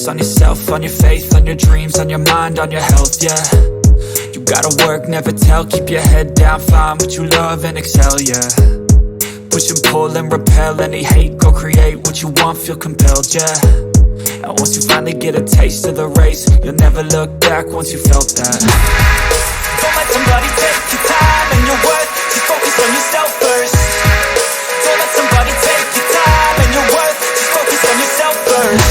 focus on yourself, on your faith, on your dreams, on your mind, on your health, yeah. You gotta work, never tell, keep your head down, find what you love and excel, yeah. Push and pull and repel any hate, go create what you want, feel compelled, yeah. And once you finally get a taste of the race, you'll never look back once you felt that. Don't let somebody take your time and your worth, just focus on yourself first. Don't let somebody take your time and your worth, just focus on yourself first.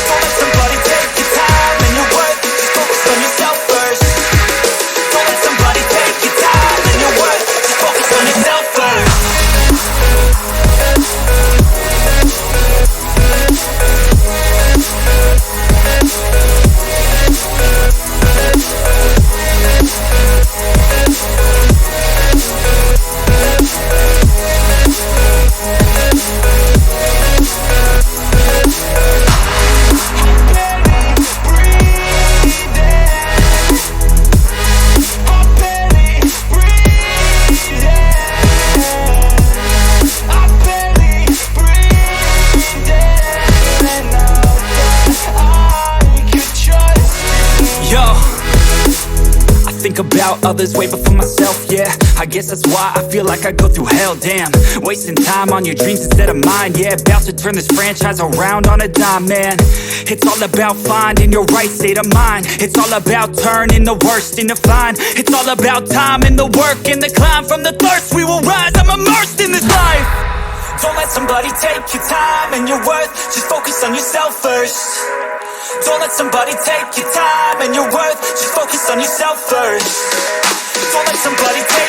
Don't let somebody take your time and your worth, just focus on yourself first. Don't let somebody take your time and your worth, just focus on yourself first. About others way before myself, yeah. I guess that's why I feel like I go through hell, damn. Wasting time on your dreams instead of mine, yeah. About to turn this franchise around on a dime, man. It's all about finding your right state of mind. It's all about turning the worst into fine. It's all about time and the work and the climb. From the thirst we will rise, I'm immersed in this life. Don't let somebody take your time and your worth, just focus on yourself first. Don't let somebody take your time and your worth, just focus on yourself first. Don't let somebody take